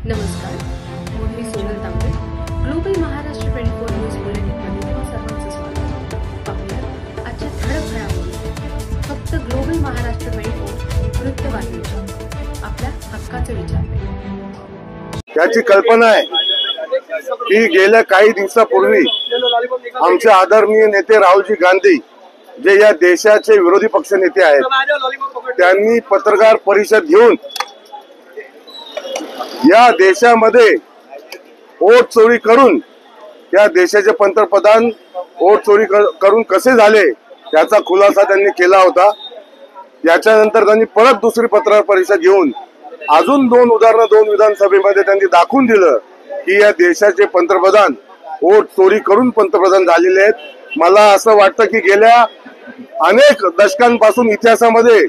नमस्कार, मी सोनल तांबे. Global Maharashtra 24 news बुलेटिनमध्ये तुम्हा सर्वांचं स्वागत. पाहूया आजच्या ठळक घडामोडी. फक्त ग्लोबल महाराष्ट्र 24 वृत्तवाहिनीच्या आपल्या हक्काचे विचार. याची कल्पना आहे की गेल्या काही दिवसापूर्वी आमचे आदरणीय नेते राहुलजी गांधी, जे या देशाचे विरोधी पक्ष नेते आहेत, त्यांनी पत्रकार परिषद घेऊन या देशामध्ये वोट चोरी करून या देशाचे पंतप्रधान वोट चोरी करून कसे झाले याचा खुलासा त्यांनी केला होता. याच्यानंतर त्यांनी परत दुसरी पत्रकार परिषद घेऊन अजून दोन विधानसभेमध्ये त्यांनी दाखवून दिलं की या देशाचे पंतप्रधान वोट चोरी करून पंतप्रधान झालेले आहेत. मला असं वाटतं की गेल्या अनेक दशकांपासून इतिहासामध्ये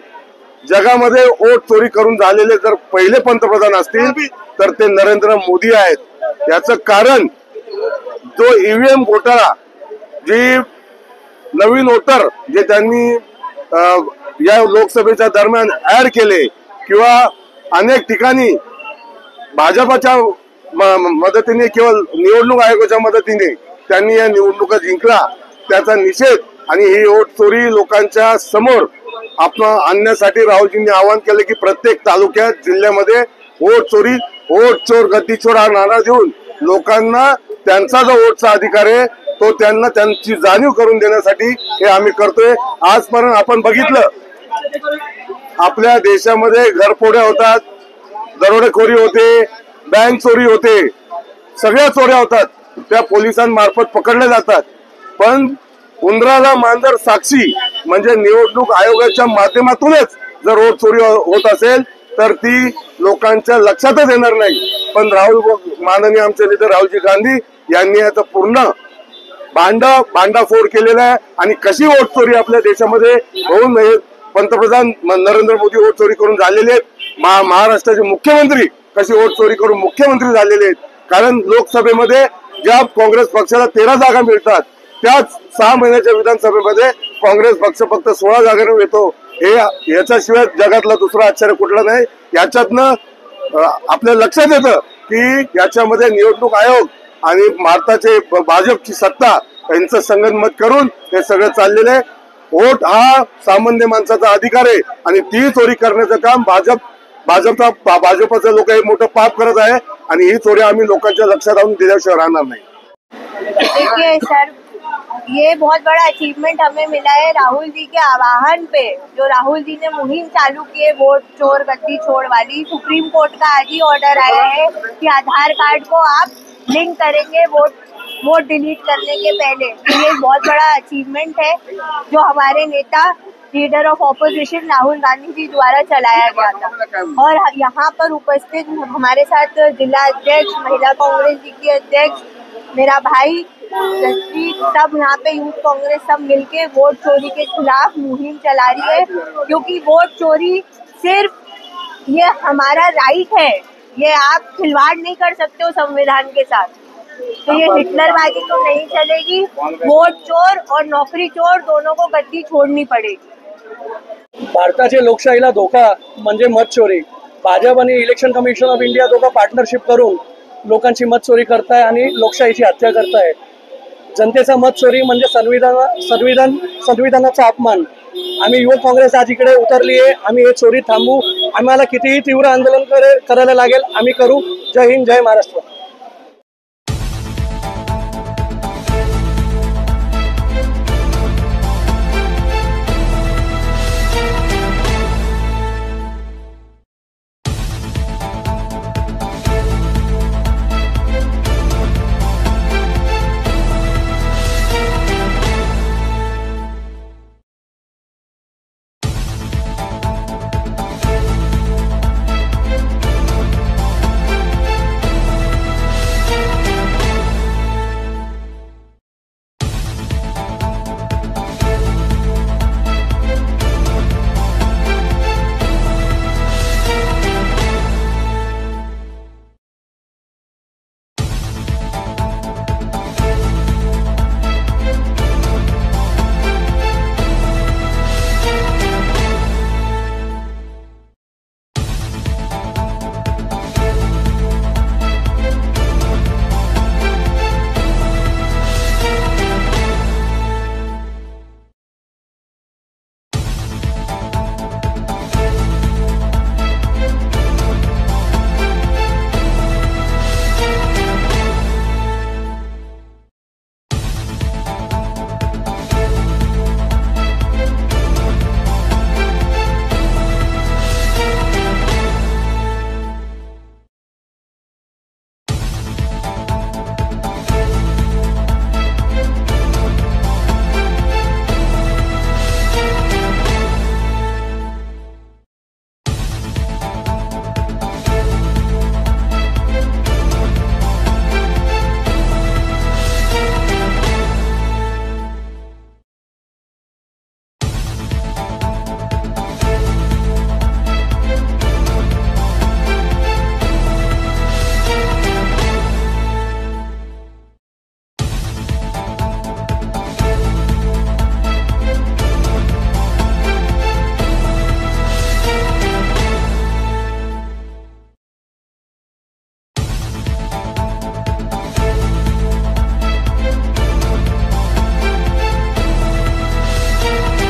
जगामध्ये वोट चोरी करून झालेले जर पहिले पंतप्रधान असतील तर ते नरेंद्र मोदी आहेत. याचं कारण जो ईव्हीएम घोटाळा, जी नवीन वोटर जे त्यांनी या लोकसभेच्या दरम्यान ऍड केले किंवा अनेक ठिकाणी भाजपच्या मदतीने किंवा निवडणूक आयोगाच्या मदतीने त्यांनी या निवडणुका जिंकला, त्याचा निषेध आणि ही वोट चोरी लोकांच्या समोर आपण आणण्यासाठी राहुलजींनी आवाहन केले की प्रत्येक तालुक्यात जिल्ह्यामध्ये वोट चोरी, वोट चोर गद्दी चोर हा नारा देऊन लोकांना त्यांचा जो वोटचा अधिकार आहे तो त्यांना त्यांची जाणीव करून देण्यासाठी हे आम्ही करतोय. आजपर्यंत आपण बघितलं आपल्या देशामध्ये घरफोड्या होतात, दरोडेखोरी होते, बँक चोरी होते, सगळ्या चोऱ्या होतात, त्या पोलिसांमार्फत पकडल्या जातात. पण उंदराला मांजर साक्षी म्हणजे निवडणूक आयोगाच्या माध्यमातूनच जर वोट चोरी होत असेल तर ती लोकांच्या लक्षातच येणार नाही. पण माननीय आमचे नेते राहुलजी गांधी यांनी याचा पूर्ण भांडाफोड केलेला आहे. आणि कशी वोट चोरी आपल्या देशामध्ये होऊन पंतप्रधान नरेंद्र मोदी वोट चोरी करून झालेले आहेत, महाराष्ट्राचे मुख्यमंत्री कशी वोट चोरी करून मुख्यमंत्री झालेले आहेत. कारण लोकसभेमध्ये ज्या काँग्रेस पक्षाला 13 जागा मिळतात त्याच 6 महिन्याच्या विधानसभेमध्ये काँग्रेस पक्ष फक्त 16 जागांवर येतो. हे याच्याशिवाय जगातला दुसरा आश्चर्य कुठला नाही. याच्यातनं आपल्या लक्षात येतं की याच्यामध्ये निवडणूक आयोग आणि भारताचे भाजपची सत्ता यांचं संगनमत करून हे सगळं चाललेलं आहे. वोट हा सामान्य माणसाचा अधिकार आहे आणि ती चोरी करण्याचं काम भाजपचे लोक हे मोठं पाप करत आहे आणि ही चोरी आम्ही लोकांच्या लक्षात आणून दिल्याशिवाय राहणार नाही. देखिए सर, ये बहुत बड़ा अचीवमेंट हमें मिला है राहुल जी के आह्वान पे. जो राहुल जी ने मुहिम चालू की है वोट चोर गद्दी छोड़ वाली, सुप्रीम कोर्ट का आज ही ऑर्डर आया है कि आधार कार्ड को आप लिंक करेंगे वोट डिलीट करने के पहले. तो ये बहुत बड़ा अचीवमेंट है जो हमारे नेता leader of opposition Rahul Gandhi ji द्वारा चलाया गया था. और यहाँ पर उपस्थित हमारे साथ जिला अध्यक्ष, महिला कांग्रेस जी की अध्यक्ष, मेरा भाई सब यहाँ पे यूथ कांग्रेस सब मिलके वोट चोरी के खिलाफ मुहिम चला रही है. क्योंकि वोट चोरी सिर्फ ये हमारा राइट है, ये आप खिलवाड़ नहीं कर सकते हो संविधान के साथ. तो ये हिटलरबाजी तो नहीं चलेगी. वोट चोर और नौकरी चोर दोनों को गद्दी छोड़नी पड़ेगी. भारताच्या लोकशाहीला धोका म्हणजे मत चोरी. भाजप आणि इलेक्शन कमिशन ऑफ इंडिया दोघं पार्टनरशिप करून लोकांची मत चोरी करताय आणि लोकशाहीची हत्या करताय. जनतेचा मत चोरी म्हणजे संविधानाचा अपमान. आम्ही युवक काँग्रेस आज इकडे उतरली आहे. आम्ही हे चोरी थांबवू. आम्हाला कितीही तीव्र आंदोलन करायला लागेल, आम्ही करू. जय हिंद, जय महाराष्ट्र.